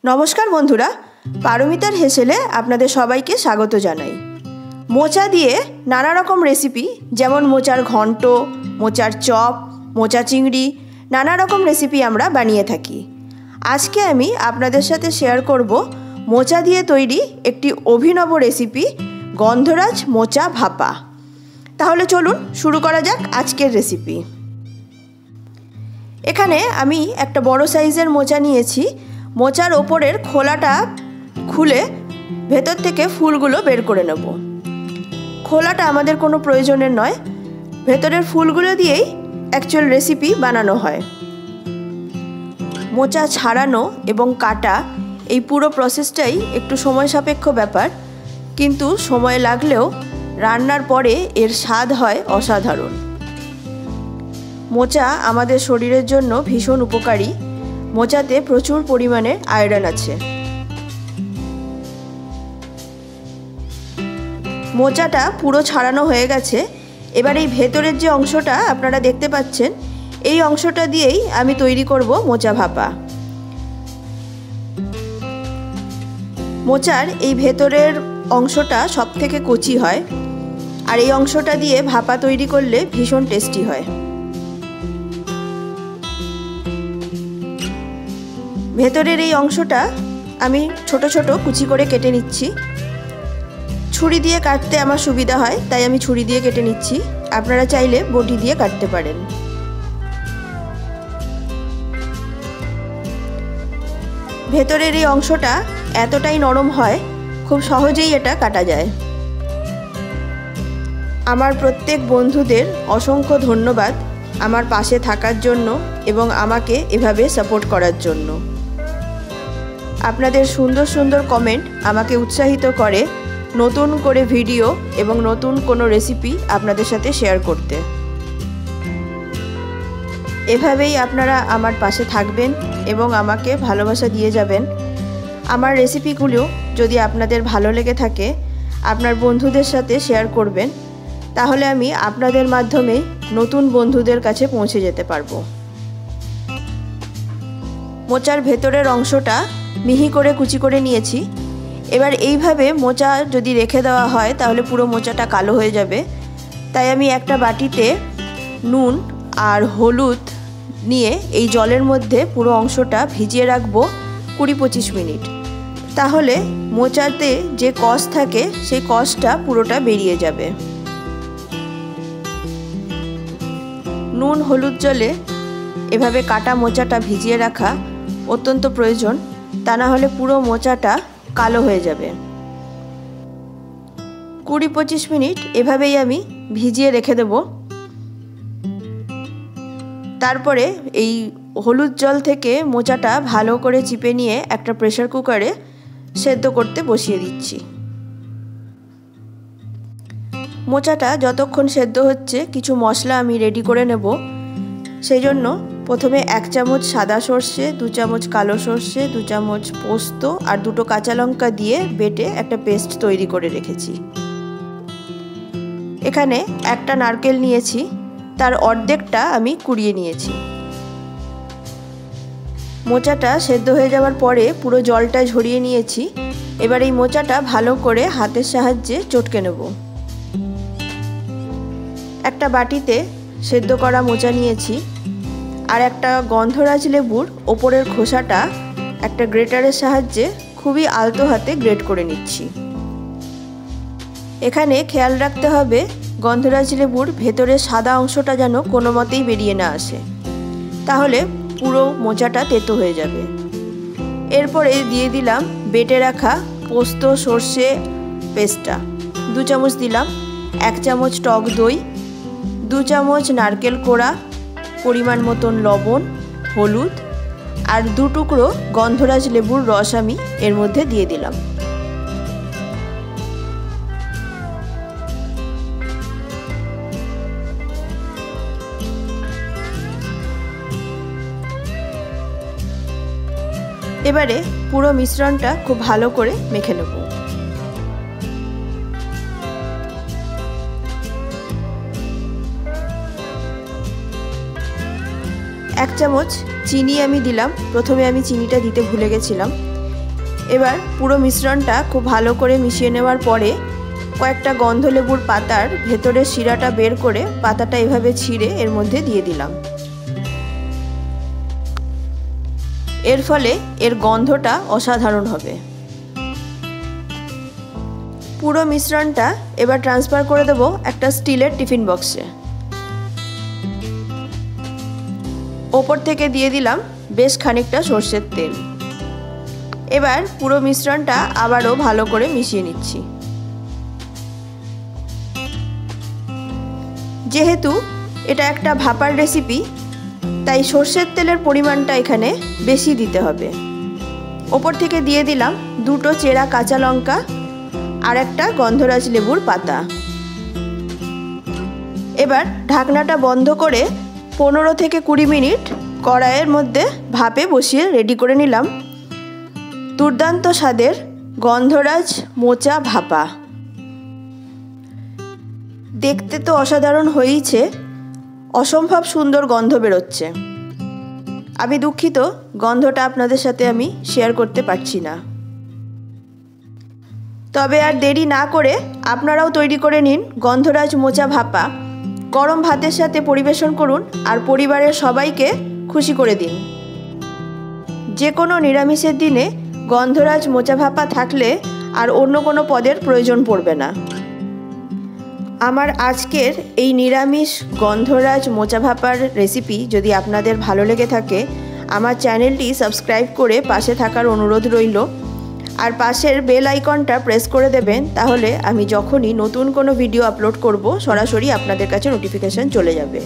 নমস্কার বন্ধুরা, পারমিতার হেসেলে আপনাদের সবাইকে স্বাগত জানাই। মোচা দিয়ে নানা রকম রেসিপি, যেমন মোচার ঘন্ট, মোচার চপ, মোচা চিংড়ি, নানা রকম রেসিপি আমরা বানিয়ে থাকি। আজকে আমি আপনাদের সাথে শেয়ার করব মোচা দিয়ে তৈরি একটি অভিনব রেসিপি, গন্ধরাজ মোচা ভাপা। তাহলে চলুন শুরু করা যাক আজকের রেসিপি। এখানে আমি একটা বড় সাইজের মোচা নিয়েছি। মোচার ওপরের খোলাটা খুলে ভেতর থেকে ফুলগুলো বের করে নেব। খোলাটা আমাদের কোনো প্রয়োজনের নয়, ভেতরের ফুলগুলো দিয়েই অ্যাকচুয়াল রেসিপি বানানো হয়। মোচা ছাড়ানো এবং কাটা এই পুরো প্রসেসটাই একটু সময় সাপেক্ষ ব্যাপার, কিন্তু সময় লাগলেও রান্নার পরে এর স্বাদ হয় অসাধারণ। মোচা আমাদের শরীরের জন্য ভীষণ উপকারী। মোচাতে প্রচুর পরিমাণে আয়রন আছে। মোচাটা পুরো ছাড়ানো হয়ে গেছে। এবার এই ভেতরের যে অংশটা আপনারা দেখতে পাচ্ছেন, এই অংশটা দিয়েই আমি তৈরি করব মোচা ভাপা। মোচার এই ভেতরের অংশটা সবথেকে কচি হয়, আর এই অংশটা দিয়ে ভাপা তৈরি করলে ভীষণ টেস্টি হয়। ভেতরের এই অংশটা আমি ছোট ছোট কুচি করে কেটে নিচ্ছি। ছুরি দিয়ে কাটতে আমার সুবিধা হয়, তাই আমি ছুরি দিয়ে কেটে নিচ্ছি। আপনারা চাইলে বটি দিয়ে কাটতে পারেন। ভেতরের এই অংশটা এতটাই নরম হয়, খুব সহজেই এটা কাটা যায়। আমার প্রত্যেক বন্ধুদের অসংখ্য ধন্যবাদ আমার পাশে থাকার জন্য এবং আমাকে এভাবে সাপোর্ট করার জন্য। আপনাদের সুন্দর সুন্দর কমেন্ট আমাকে উৎসাহিত করে নতুন করে ভিডিও এবং নতুন কোনো রেসিপি আপনাদের সাথে শেয়ার করতে। এভাবেই আপনারা আমার পাশে থাকবেন এবং আমাকে ভালোবাসা দিয়ে যাবেন। আমার রেসিপিগুলো যদি আপনাদের ভালো লেগে থাকে, আপনার বন্ধুদের সাথে শেয়ার করবেন, তাহলে আমি আপনাদের মাধ্যমে নতুন বন্ধুদের কাছে পৌঁছে যেতে পারবো। মোচার ভেতরের অংশটা মিহি করে কুচি করে নিয়েছি। এবার এইভাবে মোচা যদি রেখে দেওয়া হয় তাহলে পুরো মোচাটা কালো হয়ে যাবে। তাই আমি একটা বাটিতে নুন আর হলুদ নিয়ে এই জলের মধ্যে পুরো অংশটা ভিজিয়ে রাখবো 20-25 মিনিট। তাহলে মোচাতে যে কষ থাকে সেই কষটা পুরোটা বেরিয়ে যাবে। নুন হলুদ জলে এভাবে কাটা মোচাটা ভিজিয়ে রাখা অত্যন্ত প্রয়োজন, তা না হলে পুরো মোচাটা কালো হয়ে যাবে। 20-25 মিনিট এভাবেই আমি ভিজিয়ে রেখে দেব। তারপরে এই হলুদ জল থেকে মোচাটা ভালো করে চিপে নিয়ে একটা প্রেসার কুকারে সেদ্ধ করতে বসিয়ে দিচ্ছি। মোচাটা যতক্ষণ সেদ্ধ হচ্ছে কিছু মশলা আমি রেডি করে নেব। সেই জন্য প্রথমে 1 চামচ সাদা সর্ষে, 2 চামচ কালো সর্ষে, 2 চামচ পোস্ত আর 2টো কাঁচা লঙ্কা দিয়ে বেটে একটা পেস্ট তৈরি করে রেখেছি। এখানে একটা নারকেল নিয়েছি, তার অর্ধেকটা আমি কুড়িয়ে নিয়েছি। মোচাটা সেদ্ধ হয়ে যাওয়ার পরে পুরো জলটা ঝরিয়ে নিয়েছি। এবার এই মোচাটা ভালো করে হাতের সাহায্যে চটকে নেব। একটা বাটিতে সেদ্ধ করা মোচা নিয়েছি, আর একটা গন্ধরাজ লেবুর ওপরের খোসাটা একটা গ্রেটারের সাহায্যে খুবই আলতো হাতে গ্রেট করে নিচ্ছি। এখানে খেয়াল রাখতে হবে গন্ধরাজ লেবুর ভেতরের সাদা অংশটা যেন কোনো মতেই বেরিয়ে না আসে, তাহলে পুরো মোচাটা তেতো হয়ে যাবে। এরপরে দিয়ে দিলাম বেটে রাখা পোস্ত সর্ষে পেস্টটা, 2 চামচ দিলাম। 1 চামচ টক দই, 2 চামচ নারকেল কোড়া, পরিমাণ মতন লবণ, হলুদ আর 2 টুকরো গন্ধরাজ লেবুর রস আমি এর মধ্যে দিয়ে দিলাম। এবারে পুরো মিশ্রণটা খুব ভালো করে মেখে নেব। 1 চামচ চিনি আমি দিলাম। প্রথমে আমি চিনিটা দিতে ভুলে গেছিলাম। এবার পুরো মিশ্রণটা খুব ভালো করে মিশিয়ে নেওয়ার পরে কয়েকটা গন্ধলেবুর পাতার ভেতরের শিরাটা বের করে পাতাটা এভাবে ছিঁড়ে এর মধ্যে দিয়ে দিলাম। এর ফলে এর গন্ধটা অসাধারণ হবে। পুরো মিশ্রণটা এবার ট্রান্সফার করে দেব একটা স্টিলের টিফিন বক্সে। ওপর থেকে দিয়ে দিলাম বেশ খানিকটা সরষের তেল। এবার পুরো মিশ্রণটা আবারও ভালো করে মিশিয়ে নিচ্ছি। যেহেতু এটা একটা ভাপার রেসিপি, তাই সরষের তেলের পরিমাণটা এখানে বেশি দিতে হবে। ওপর থেকে দিয়ে দিলাম দুটো চেরা কাঁচা লঙ্কা আর একটা গন্ধরাজ লেবুর পাতা। এবার ঢাকনাটা বন্ধ করে 15 থেকে 20 মিনিট কড়াইয়ের মধ্যে ভাপে বসিয়ে রেডি করে নিলাম দুর্দান্ত স্বাদের গন্ধরাজ মোচা ভাপা। দেখতে তো অসাধারণ হয়েইছে, অসম্ভব সুন্দর গন্ধ বেরোচ্ছে। আমি দুঃখিত গন্ধটা আপনাদের সাথে আমি শেয়ার করতে পারছি না। তবে আর দেরি না করে আপনারাও তৈরি করে নিন গন্ধরাজ মোচা ভাপা। গরম ভাতের সাথে পরিবেশন করুন আর পরিবারের সবাইকে খুশি করে দিন। যে কোনো নিরামিষের দিনে গন্ধরাজ মোচা ভাপা থাকলে আর অন্য কোনো পদের প্রয়োজন পড়বে না। আমার আজকের এই নিরামিষ গন্ধরাজ মোচা ভাপার রেসিপি যদি আপনাদের ভালো লেগে থাকে, আমার চ্যানেলটি সাবস্ক্রাইব করে পাশে থাকার অনুরোধ রইল। আর পাশের বেল আইকনটা প্রেস করে দেবেন, তাহলে আমি যখনই নতুন কোনো ভিডিও আপলোড করব সরাসরি আপনাদের কাছে নোটিফিকেশান চলে যাবে।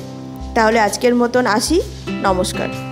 তাহলে আজকের মতন আসি, নমস্কার।